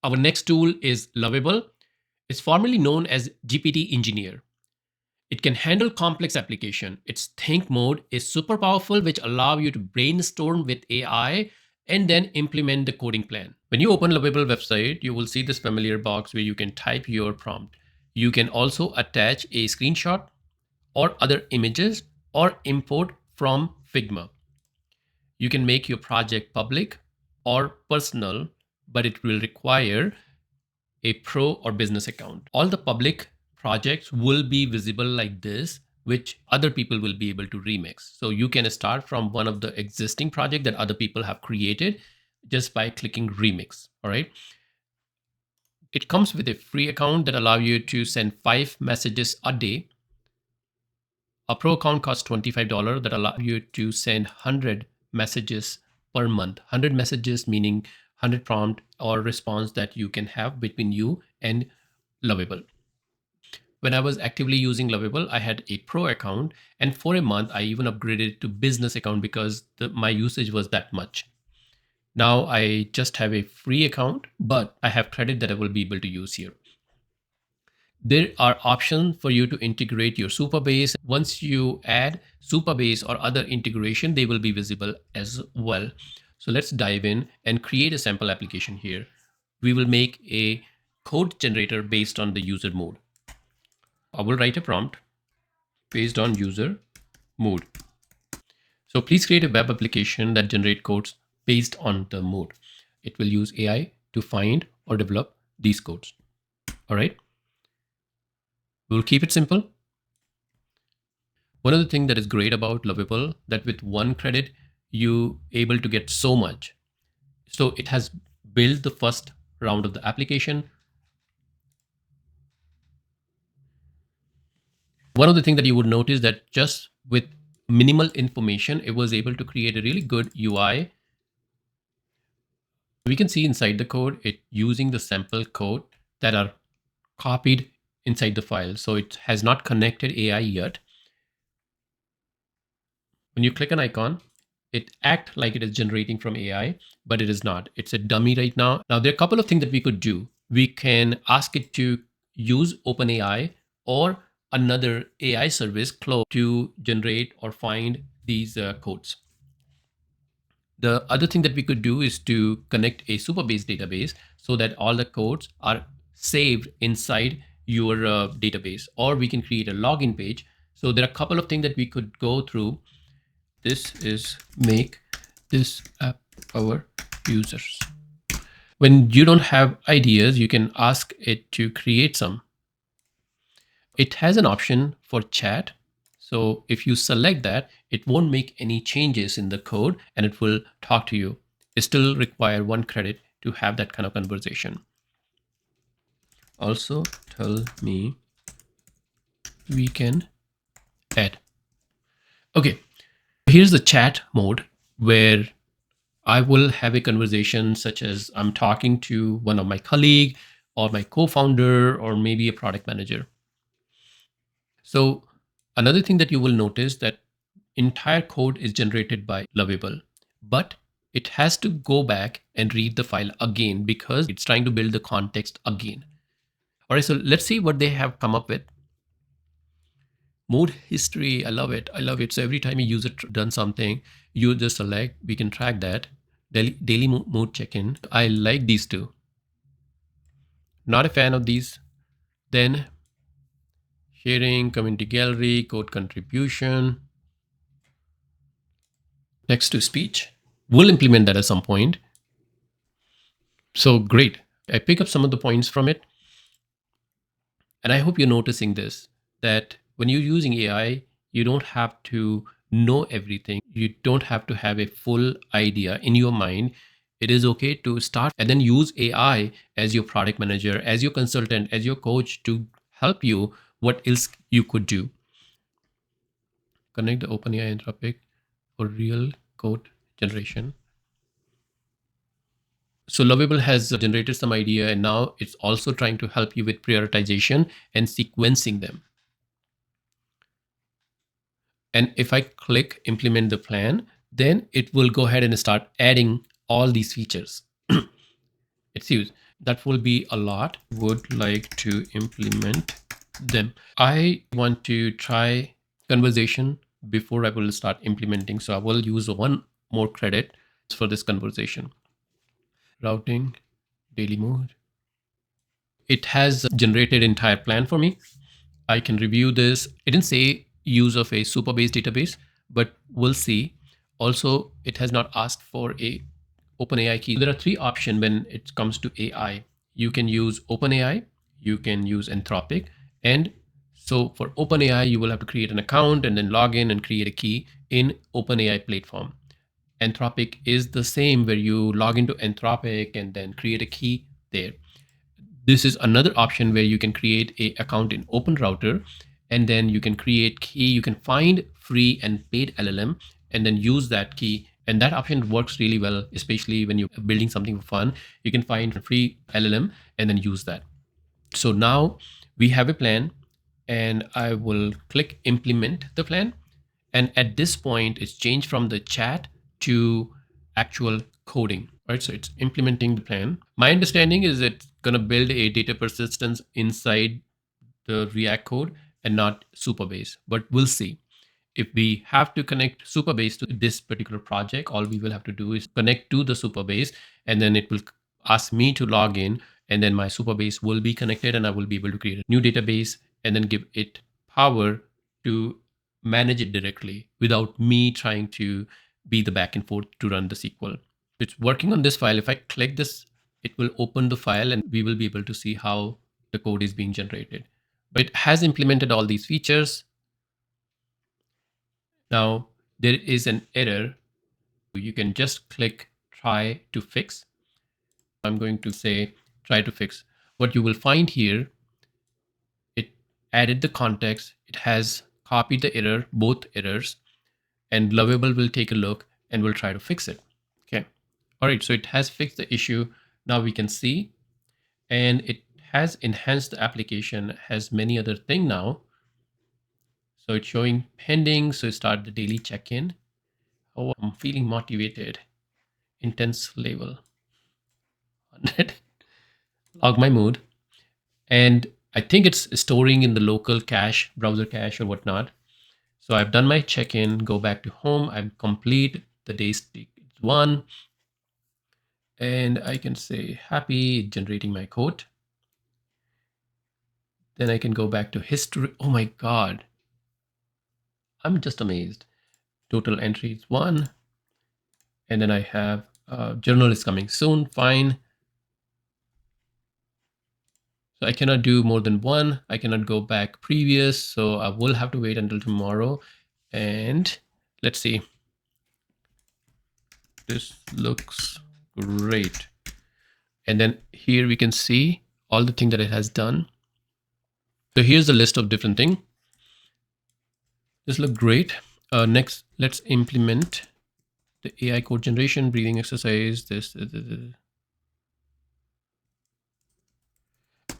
Our next tool is Lovable. It's formerly known as GPT Engineer. It can handle complex application. Its think mode is super powerful, which allow you to brainstorm with AI and then implement the coding plan. When you open Lovable website, you will see this familiar box where you can type your prompt. You can also attach a screenshot or other images or import from Figma. You can make your project public or personal, but it will require a pro or business account. All the public projects will be visible like this, which other people will be able to remix. So you can start from one of the existing project that other people have created just by clicking remix. All right. It comes with a free account that allow you to send 5 messages a day. A pro account costs $25 that allow you to send 100 messages per month. 100 messages meaning 100 prompt or response that you can have between you and Lovable. When I was actively using Lovable, I had a pro account, and for a month I even upgraded to business account because my usage was that much. Now I just have a free account, but I have credit that I will be able to use here. There are options for you to integrate your Supabase. Once you add Supabase or other integration, they will be visible as well. So let's dive in and create a sample application here. We will make a code generator based on the user mode. I will write a prompt based on user mode. So please create a web application that generates codes based on the mode. It will use AI to find or develop these codes. All right. We'll keep it simple. One of the things that is great about Lovable that with one credit, you able to get so much. So it has built the first round of the application. One of the things that you would notice that just with minimal information, it was able to create a really good UI. We can see inside the code, it using the sample code that are copied inside the file. So it has not connected AI yet. When you click an icon, it acts like it is generating from AI, but it is not. It's a dummy right now. Now, there are a couple of things that we could do. We can ask it to use OpenAI or another AI service close to generate or find these codes. The other thing that we could do is to connect a Supabase database so that all the codes are saved inside your database, or we can create a login page. So there are a couple of things that we could go through. This is make this app our users. When you don't have ideas, you can ask it to create some. It has an option for chat. So if you select that, it won't make any changes in the code and it will talk to you. It still require 1 credit to have that kind of conversation. Also tell me we can add. Okay, here's the chat mode where I will have a conversation such as I'm talking to one of my colleague or my co-founder or maybe a product manager. So another thing that you will notice that entire code is generated by Lovable, but it has to go back and read the file again because it's trying to build the context again. All right, so let's see what they have come up with. Mode history, I love it. I love it. So every time a user done something, you just select, we can track that. Daily mode check-in. I like these two. Not a fan of these. Then sharing, community gallery, code contribution. Text to speech. We'll implement that at some point. So great. I pick up some of the points from it. And I hope you're noticing this, that when you're using AI, you don't have to know everything. You don't have to have a full idea in your mind. It is okay to start and then use AI as your product manager, as your consultant, as your coach to help you what else you could do. Connect the OpenAI Anthropic for real code generation. So Lovable has generated some idea and now it's also trying to help you with prioritization and sequencing them. And if I click implement the plan, then it will go ahead and start adding all these features. It's used. That will be a lot. Would like to implement them. I want to try conversation before I will start implementing. So I will use one more credit for this conversation. Routing, daily mode. It has generated entire plan for me. I can review this. It didn't say use of a Supabase database, but we'll see. Also, it has not asked for a OpenAI key. There are three options when it comes to AI. You can use OpenAI, you can use Anthropic, and so for OpenAI, you will have to create an account and then log in and create a key in OpenAI platform. Anthropic is the same where you log into Anthropic and then create a key there. This is another option where you can create a account in OpenRouter and then you can create key. You can find free and paid LLM and then use that key. And that option works really well, especially when you're building something for fun. You can find a free LLM and then use that. So now we have a plan and I will click implement the plan. And at this point, it's changed from the chat to actual coding, right? So it's implementing the plan. My understanding is it's going to build a data persistence inside the React code and not Supabase, but we'll see. If we have to connect Supabase to this particular project, all we will have to do is connect to the Supabase and then it will ask me to log in and then my Supabase will be connected and I will be able to create a new database and then give it power to manage it directly without me trying to be the back and forth to run the SQL. It's working on this file. If I click this, it will open the file and we will be able to see how the code is being generated. But it has implemented all these features. Now there is an error. You can just click try to fix. I'm going to say try to fix. What you will find here, it added the context. It has copied the error, both errors, and Lovable will take a look and will try to fix it. Okay. All right. So it has fixed the issue. Now we can see, and it has enhanced the application, has many other things now. So it's showing pending. So start the daily check-in. Oh, I'm feeling motivated. Intense level. 100. Log my mood. And I think it's storing in the local cache, browser cache or whatnot. So I've done my check-in, go back to home. I'm complete. The day's one. And I can say happy, generating my code. Then I can go back to history. Oh my God. I'm just amazed. Total entries 1. And then I have journal is coming soon. Fine. So I cannot do more than 1. I cannot go back previous. So I will have to wait until tomorrow. And let's see. This looks great. And then here we can see all the things that it has done. So here's the list of different things. This looks great. Next, let's implement the AI code generation, breathing exercise, this.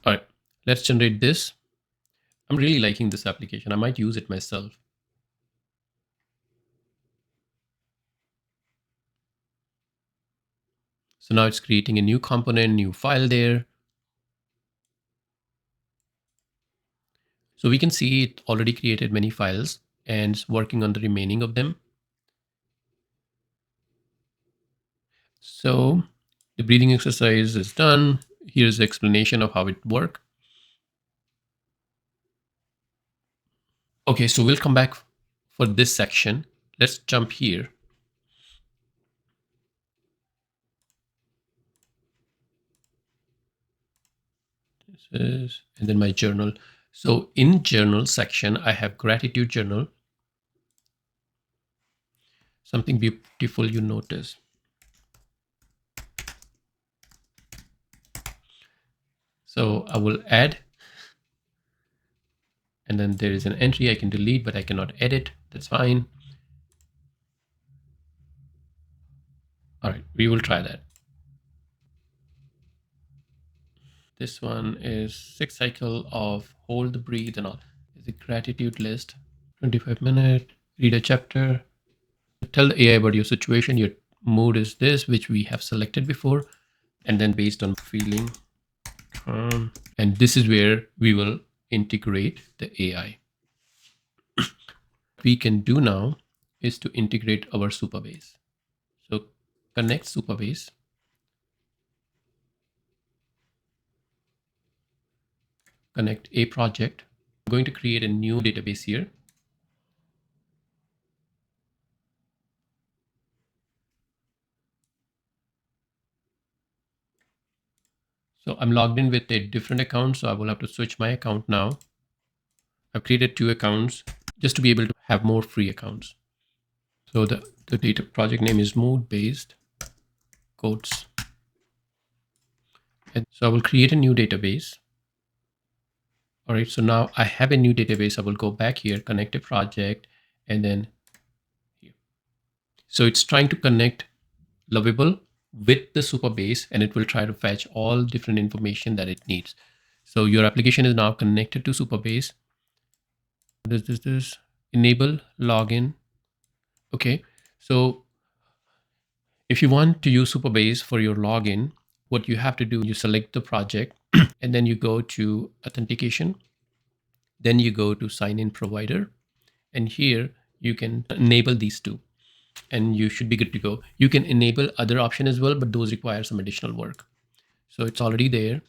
All right, let's generate this. I'm really liking this application. I might use it myself. So now it's creating a new component, new file there. So we can see it already created many files and it's working on the remaining of them. So the breathing exercise is done. Here's the explanation of how it works. Okay, so we'll come back for this section. Let's jump here. This is, and then my journal. So in journal section, I have gratitude journal. Something beautiful you notice. So I will add, and then there is an entry I can delete, but I cannot edit. That's fine. All right, we will try that. This one is 6 cycle of hold, breathe, and all. Is a gratitude list. 25 minutes. Read a chapter. Tell the AI about your situation. Your mood is this, which we have selected before, and then based on feeling. And this is where we will integrate the AI. What we can do now is to integrate our Supabase. So connect Supabase, connect a project. I'm going to create a new database here. So I'm logged in with a different account, so I will have to switch my account now. I've created 2 accounts just to be able to have more free accounts. So the data project name is mode based codes. And so I will create a new database. All right, so now I have a new database. I will go back here, connect a project, and then here. So it's trying to connect Lovable with the Supabase, and it will try to fetch all different information that it needs. So your application is now connected to Supabase. This enable login. Okay, so if you want to use Supabase for your login, what you have to do, you select the project and then you go to authentication. Then you go to sign in provider. And here you can enable these two and you should be good to go. You can enable other option as well, but those require some additional work. So it's already there.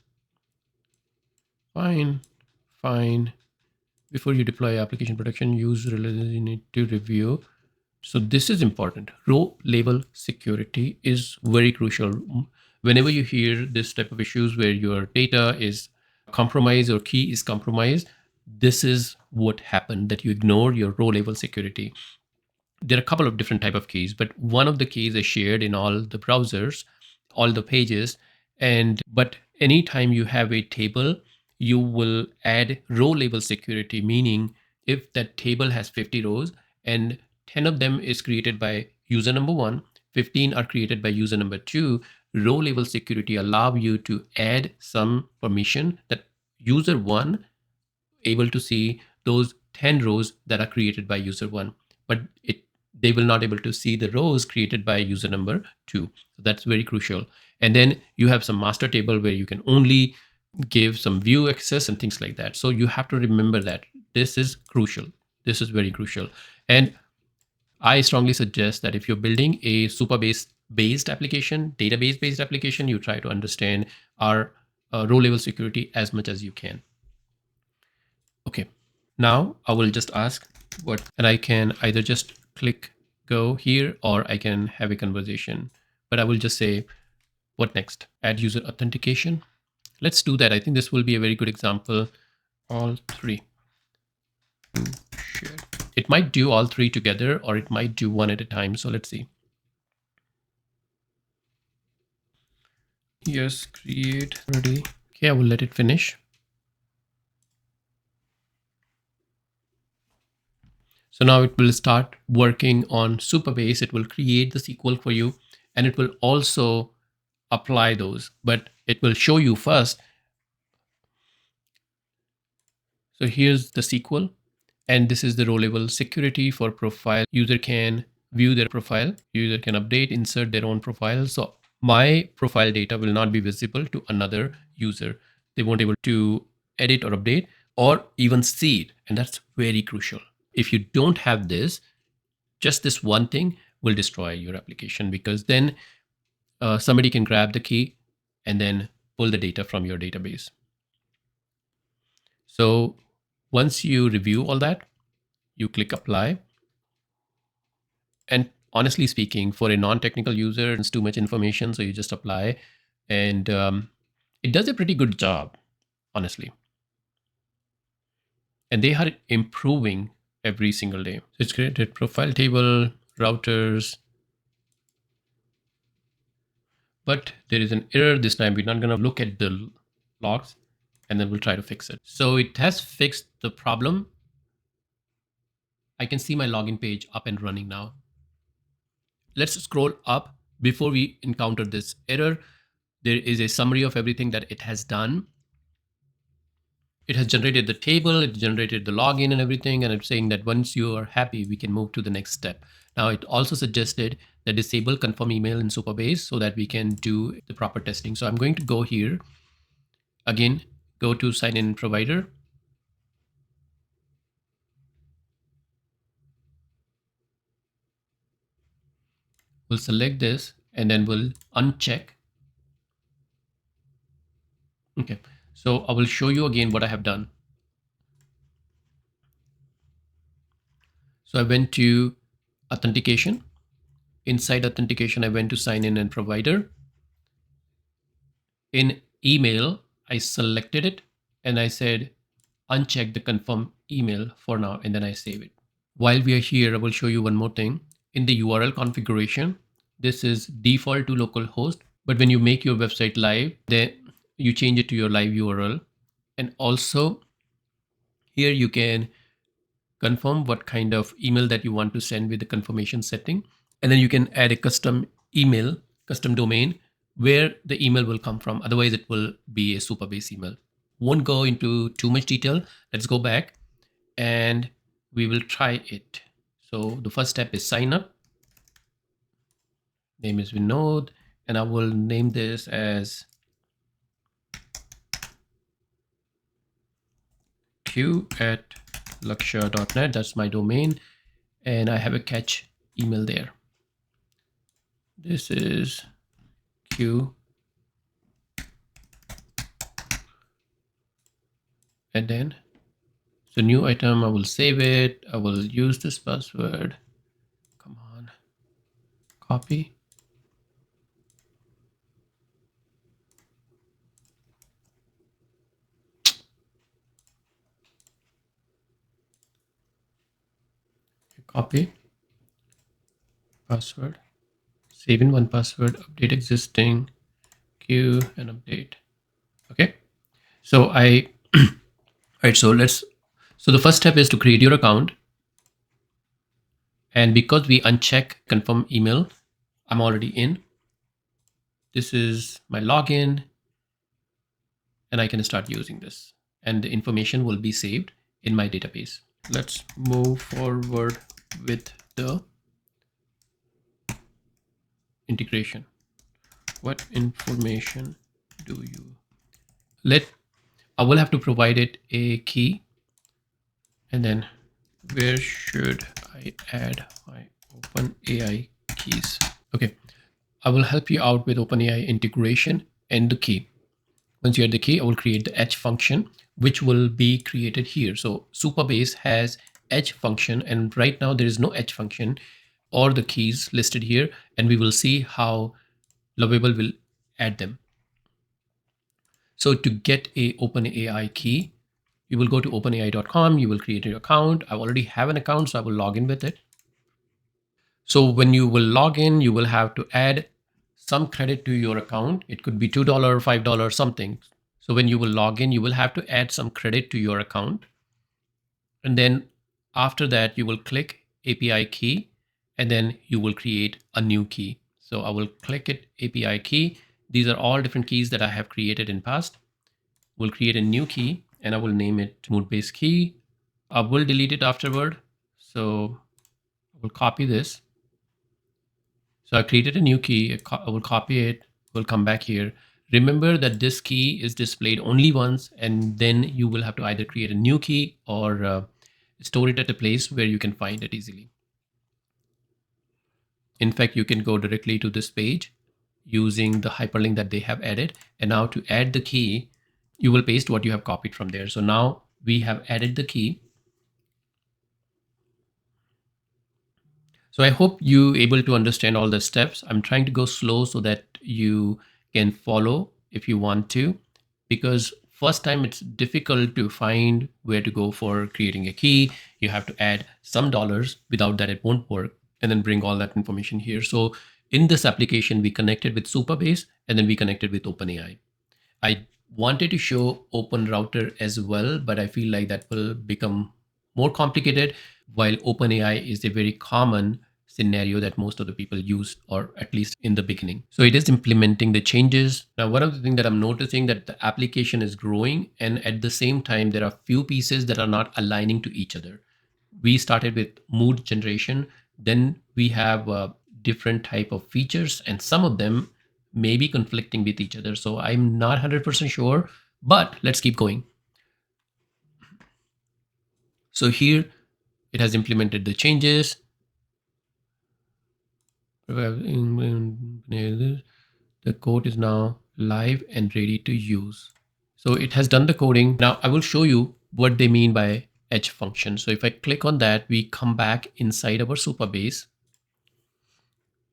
Fine, fine. Before you deploy application protection, use releases you need to review. So this is important. Row label security is very crucial. Whenever you hear this type of issues where your data is compromised or key is compromised, this is what happened, that you ignore your row label security. There are a couple of different type of keys, but one of the keys is shared in all the browsers, all the pages. But anytime you have a table, you will add row label security, meaning if that table has 50 rows and 10 of them is created by user number 1, 15 are created by user number 2, row label security allow you to add some permission that user 1 able to see those 10 rows that are created by user 1, but they will not able to see the rows created by user number 2. So that's very crucial. And then you have some master table where you can only give some view access and things like that. So you have to remember that this is crucial. This is very crucial. And I strongly suggest that if you're building a Supabase based application, database based application, you try to understand our row level security as much as you can. Okay, now I will just ask what, and I can either just click go here or I can have a conversation, but I will just say what next? Add user authentication. Let's do that. I think this will be a very good example. All 3. Share. It might do all 3 together or it might do one at a time. So let's see. Yes, create ready. Okay, I will let it finish. So now it will start working on Supabase. It will create the SQL for you and it will also apply those, but it will show you first. So here's the SQL and this is the row level security for profile. User can view their profile. User can update, insert their own profile. So my profile data will not be visible to another user. They won't be able to edit or update or even see it. And that's very crucial. If you don't have this, just this one thing will destroy your application, because then somebody can grab the key and then pull the data from your database. So once you review all that, you click apply. And honestly speaking, for a non-technical user, it's too much information. So you just apply and it does a pretty good job, honestly. And they are improving every single day. So it's created profile table, routers, but there is an error this time. We're not going to look at the logs and then we'll try to fix it. So it has fixed the problem. I can see my login page up and running now. Let's scroll up. Before we encounter this error, there is a summary of everything that it has done. It has generated the table, it generated the login and everything, and it's saying that once you are happy, we can move to the next step. Now, it also suggested that disable confirm email in Supabase so that we can do the proper testing. So I'm going to go here. Again, go to sign in provider. We'll select this and then we'll uncheck. Okay, so I will show you again what I have done. So I went to authentication. Inside authentication, I went to sign in and provider. In email, I selected it and I said, uncheck the confirm email for now, and then I save it. While we are here, I will show you one more thing. In the URL configuration, this is default to localhost, but when you make your website live, then you change it to your live URL. And also here you can confirm what kind of email that you want to send with the confirmation setting. And then you can add a custom email, custom domain where the email will come from. Otherwise it will be a Supabase email. Won't go into too much detail. Let's go back and we will try it. So the first step is sign up. Name is Vinod, and I will name this as q@laksha.net. That's my domain, and I have a catch email there. This is q, and then so new item. I will save it. I will use this password. Come on, copy. Copy password, save in one password, update existing, queue and update. Okay, so I right, so the first step is to create your account, and because we uncheck confirm email, I'm already in. This is my login and I can start using this, and the information will be saved in my database. Let's move forward with the integration. What information do you I will have to provide it a key, and then where should I add my OpenAI keys? Okay, I will help you out with OpenAI integration and the key. Once you add the key, I will create the edge function, which will be created here. So Supabase has edge function, and right now there is no edge function or the keys listed here, and we will see how Lovable will add them. So to get a OpenAI key, you will go to openai.com, you will create your account. I already have an account, so I will log in with it. So when you will log in, you will have to add some credit to your account. It could be $2, $5, something. So when you will log in, you will have to add some credit to your account. And then after that, you will click API key, and then you will create a new key. So I will click it API key. These are all different keys that I have created in past. We'll create a new key and I will name it mood-based key. I will delete it afterward. So I will copy this. So I created a new key. I will copy it. We'll come back here. Remember that this key is displayed only once, and then you will have to either create a new key or store it at a place where you can find it easily. In fact, you can go directly to this page using the hyperlink that they have added. And now to add the key, you will paste what you have copied from there. So now we have added the key. So I hope you able to understand all the steps. I'm trying to go slow so that you can follow if you want to, because first time it's difficult to find where to go for creating a key. You have to add some dollars. Without that, it won't work. And then bring all that information here. So in this application, we connected with Supabase and then we connected with OpenAI. I wanted to show Open Router as well, but I feel like that will become more complicated, while OpenAI is a very common scenario that most of the people use, or at least in the beginning. So it is implementing the changes. Now, one of the things that I'm noticing that the application is growing, and at the same time, there are few pieces that are not aligning to each other. We started with mood generation, then we have different type of features, and some of them may be conflicting with each other. So I'm not 100% sure But let's keep going. So here it has implemented the changes. The code is now live and ready to use. So it has done the coding. Now I will show you what they mean by edge function. So if I click on that, we come back inside our Supabase.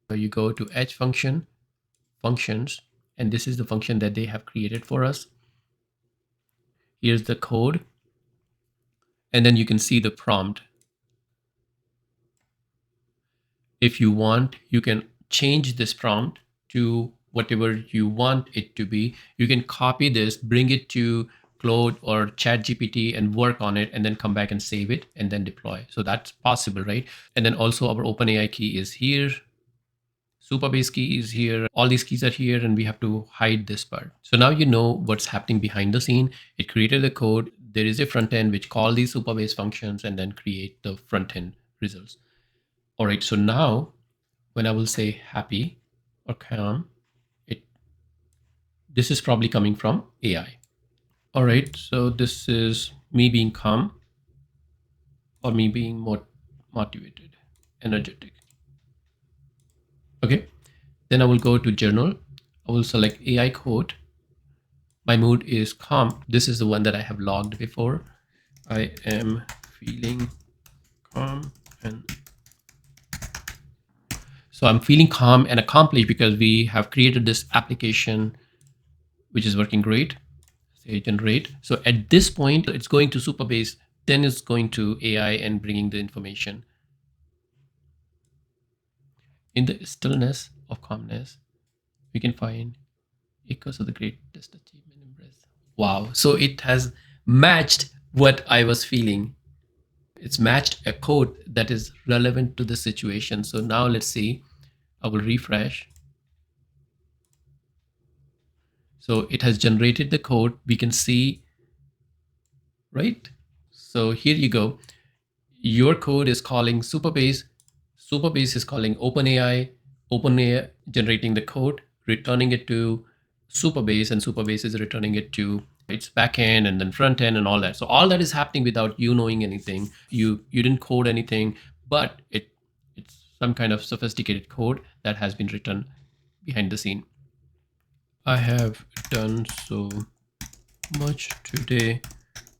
So you go to edge function, functions, and this is the function that they have created for us. Here's the code. And then you can see the prompt. If you want, you can change this prompt to whatever you want it to be. You can copy this, bring it to Claude or ChatGPT and work on it, and then come back and save it and then deploy. So that's possible, right? And then also our OpenAI key is here. Supabase key is here. All these keys are here, and we have to hide this part. So now you know what's happening behind the scene. It created the code. There is a front end which call these Supabase functions and then create the front end results. All right, so now when I will say happy or calm, this is probably coming from AI. All right, so this is me being calm or me being more motivated, energetic. Okay, then I will go to journal. I will select AI quote. My mood is calm. This is the one that I have logged before. I am feeling calm and so I'm feeling calm and accomplished because we have created this application which is working great. Say generate. So at this point, it's going to Supabase, then it's going to AI and bringing the information. In the stillness of calmness, we can find echoes of the greatest achievement in breath. Wow. So it has matched what I was feeling. It's matched a code that is relevant to the situation. So now let's see. I will refresh. So it has generated the code. We can see, right? So here you go. Your code is calling Supabase. Supabase is calling OpenAI. OpenAI generating the code, returning it to Supabase, and Supabase is returning it to its backend and then front end and all that. So all that is happening without you knowing anything. You didn't code anything, but it's some kind of sophisticated code that has been written behind the scene. I have done so much today.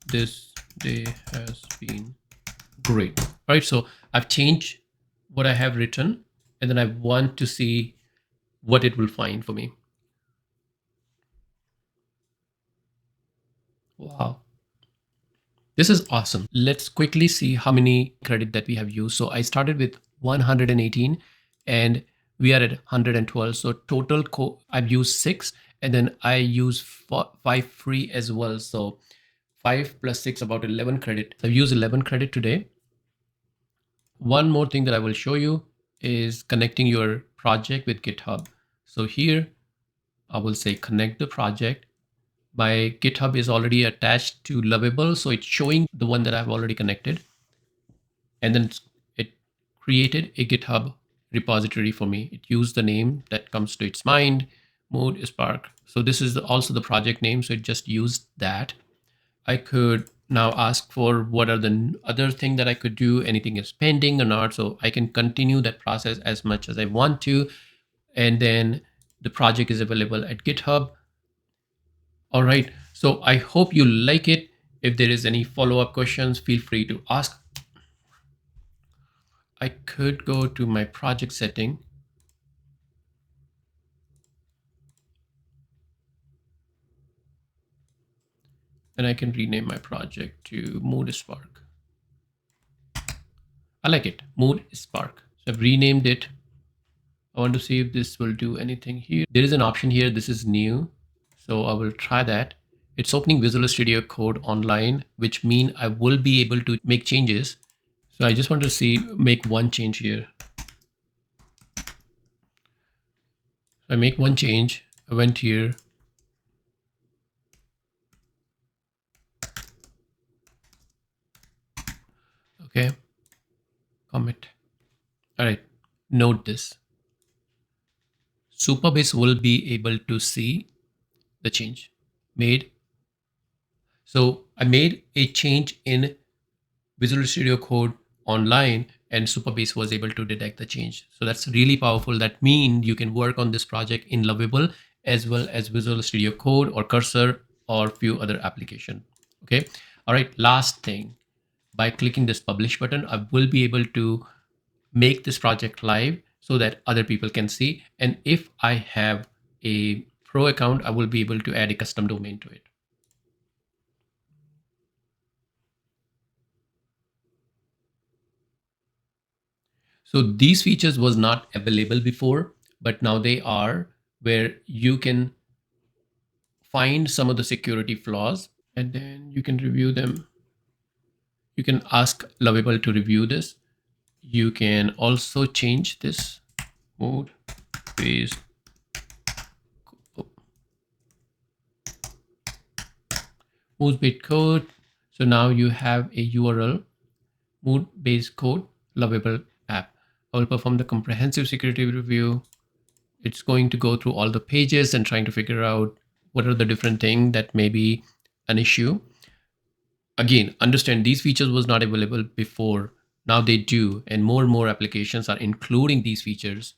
This day has been great. All right, so I've changed what I have written, and then I want to see what it will find for me. Wow, this is awesome. Let's quickly see how many credit that we have used. So I started with 118 and we are at 112. So total I've used 6, and then I use 5 free as well. So 5 plus 6, about 11 credit. I've used 11 credit today. One more thing that I will show you is connecting your project with GitHub. So here I will say connect the project. My GitHub is already attached to Lovable, so it's showing the one that I've already connected. And then it created a GitHub repository for me. It used the name that comes to its mind, Mode Spark. So this is also the project name, so it just used that. I could now ask for what are the other thing that I could do, anything is pending or not. So I can continue that process as much as I want to. And then the project is available at GitHub. All right. So I hope you like it. If there is any follow-up questions, feel free to ask. I could go to my project setting. And I can rename my project to Mood Spark. I like it, Mood Spark. So I've renamed it. I want to see if this will do anything here. There is an option here. This is new. So I will try that. It's opening Visual Studio Code online, which means I will be able to make changes. So I just want to see, make one change here. I make one change. I went here. Okay. Commit. All right. Note this. Supabase will be able to see the change made So I made a change in Visual Studio Code online, and Supabase was able to detect the change. So that's really powerful. That means you can work on this project in Lovable as well as Visual Studio Code or Cursor or few other application. Okay. All right. Last thing, by clicking this publish button, I will be able to make this project live so that other people can see. And if I have a pro account, I will be able to add a custom domain to it. So these features was not available before, but now they are, where you can find some of the security flaws and then you can review them. You can ask Lovable to review this. You can also change this mode based mode based code. So now you have a URL mood based code Lovable app. I will perform the comprehensive security review. It's going to go through all the pages and trying to figure out what are the different things that may be an issue. Again, understand these features was not available before. Now they do, and more applications are including these features.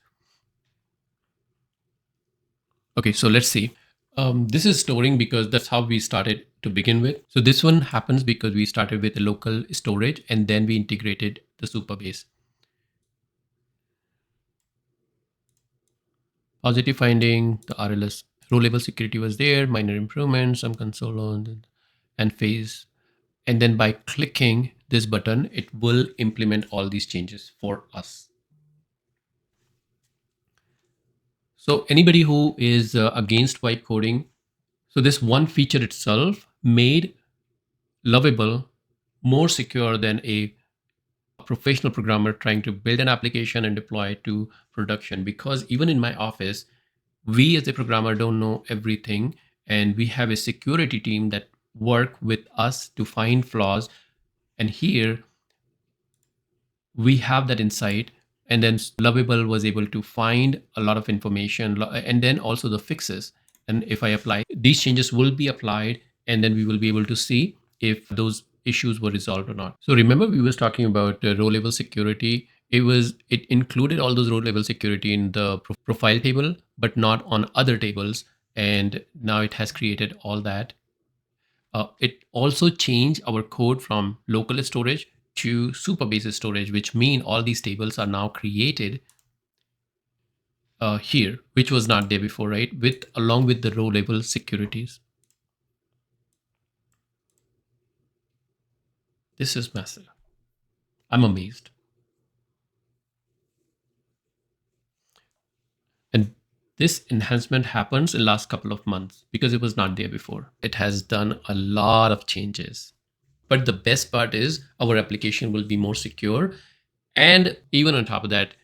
Okay, so let's see. This is storing because that's how we started to begin with. So this one happens because we started with a local storage and then we integrated the Supabase. Positive finding, the RLS row level security was there, minor improvements, some console on and phase. And then by clicking this button, it will implement all these changes for us. So anybody who is against vibe coding, so this one feature itself made Lovable more secure than a professional programmer trying to build an application and deploy it to production. Because even in my office, we as a programmer don't know everything, and we have a security team that work with us to find flaws. And here we have that insight, and then Lovable was able to find a lot of information and then also the fixes. And if I apply these changes will be applied, and then we will be able to see if those issues were resolved or not. So remember we was talking about row level security. It included all those row level security in the profile table, but not on other tables. And now it has created all that. It also changed our code from local storage to Supabase storage, which mean all these tables are now created here, which was not there before, right? With along with the row level securities. This is massive. I'm amazed. And this enhancement happens in last couple of months because it was not there before. It has done a lot of changes. But the best part is our application will be more secure. And even on top of that,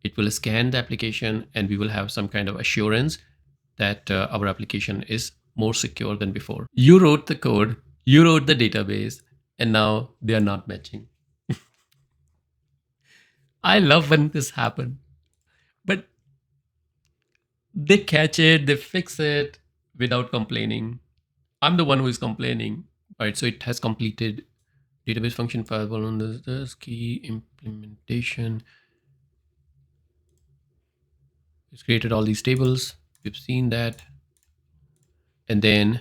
it will scan the application and we will have some kind of assurance that our application is more secure than before. You wrote the code, you wrote the database, and now they are not matching. I love when this happens, but they catch it, they fix it without complaining. I'm the one who is complaining. All right, so it has completed database function firewall on this key implementation. It's created all these tables. We've seen that. And then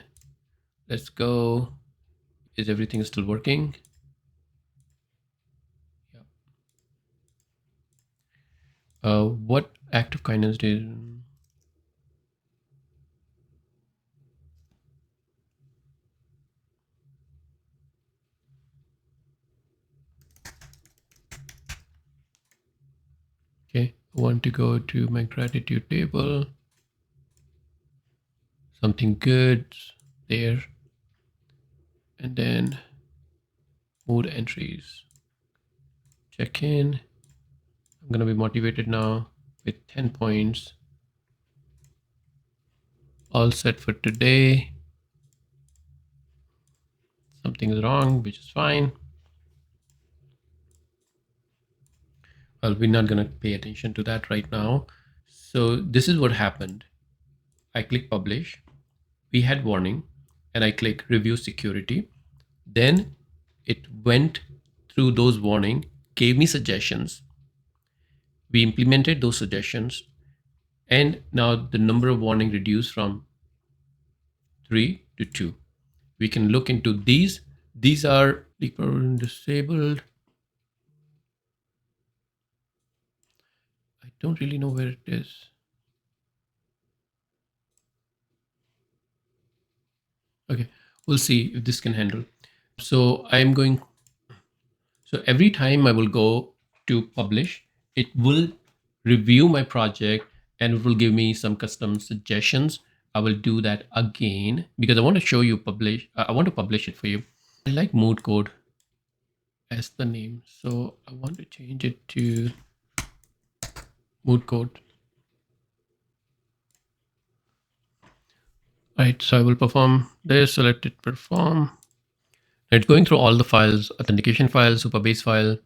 let's go. Is everything still working? Yeah. What act of kindness did? Okay, I want to go to my gratitude table. Something good there. And then mood entries. Check in. I'm going to be motivated now with 10 points. All set for today. Something is wrong, which is fine. Well, we're not going to pay attention to that right now. So this is what happened. I click publish. We had warning. and I click review security. Then it went through those warning, gave me suggestions. We implemented those suggestions, and now the number of warning reduced from 3 to 2. We can look into these. These are disabled. I don't really know where it is. Okay, we'll see if this can handle. So every time I will go to publish, it will review my project and it will give me some custom suggestions. I will do that again because I want to show you publish. I want to publish it for you. I like mood code as the name. So I want to change it to mood code. Right, so I will perform this, select it, perform. It's going through all the files, authentication file, Supabase file.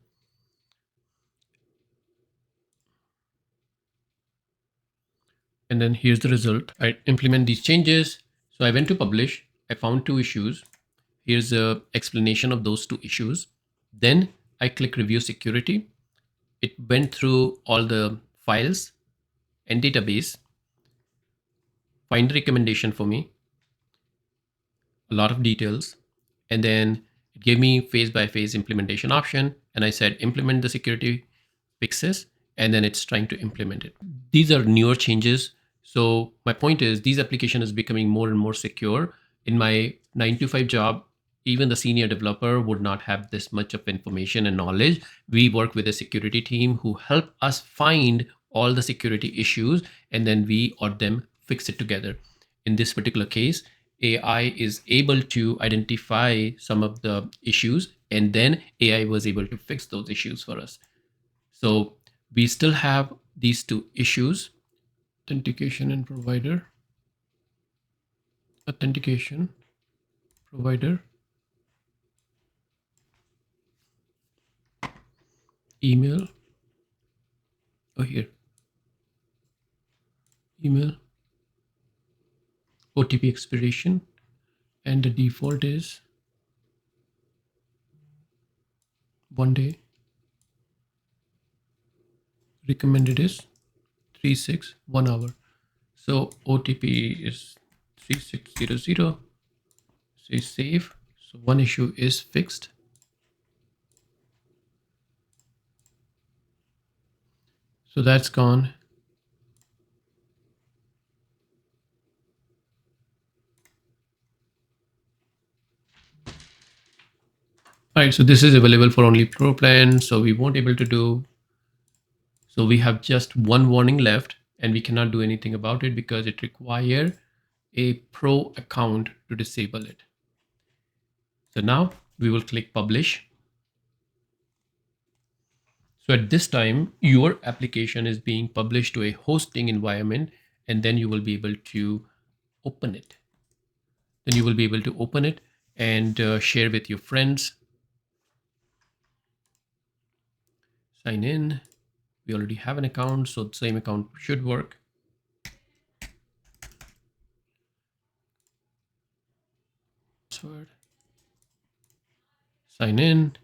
And then here's the result. I implement these changes. So I went to publish. I found 2 issues. Here's a explanation of those 2 issues. Then I click review security. It went through all the files and database, find the recommendation for me, a lot of details, and then it gave me phase by phase implementation option. And I said, implement the security fixes, and then it's trying to implement it. These are newer changes. So my point is these application is becoming more and more secure. In my 9 to 5 job, even the senior developer would not have this much of information and knowledge. We work with a security team who help us find all the security issues, and then we or them fix it together. In this particular case, AI is able to identify some of the issues, and then AI was able to fix those issues for us. So we still have these 2 issues, authentication and provider, authentication, provider, email, here, email, OTP expiration, and the default is 1 day. Recommended is 36 1 hour. So OTP is 3600. Say save. So 1 issue is fixed. So that's gone. All right, so this is available for only pro plan. So we won't able to do. So we have just 1 warning left, and we cannot do anything about it because it requires a pro account to disable it. So now we will click publish. So at this time, your application is being published to a hosting environment, and then you will be able to open it. Then you will be able to open it and share with your friends. Sign in. We already have an account, so the same account should work. Password. Sign in.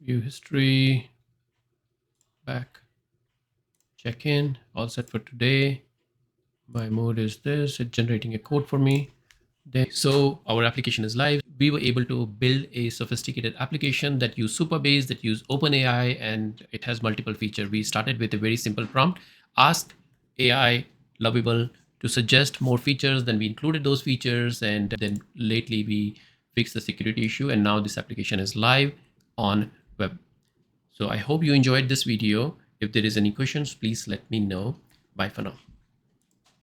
View history. Back. Check in. All set for today. My mode is this. It's generating a code for me. So our application is live. We were able to build a sophisticated application that use Supabase, that use OpenAI, and it has multiple features. We started with a very simple prompt, ask AI Lovable to suggest more features. Then we included those features, and then lately we fixed the security issue, and now this application is live on web. So I hope you enjoyed this video. If there is any questions, please let me know. Bye for now.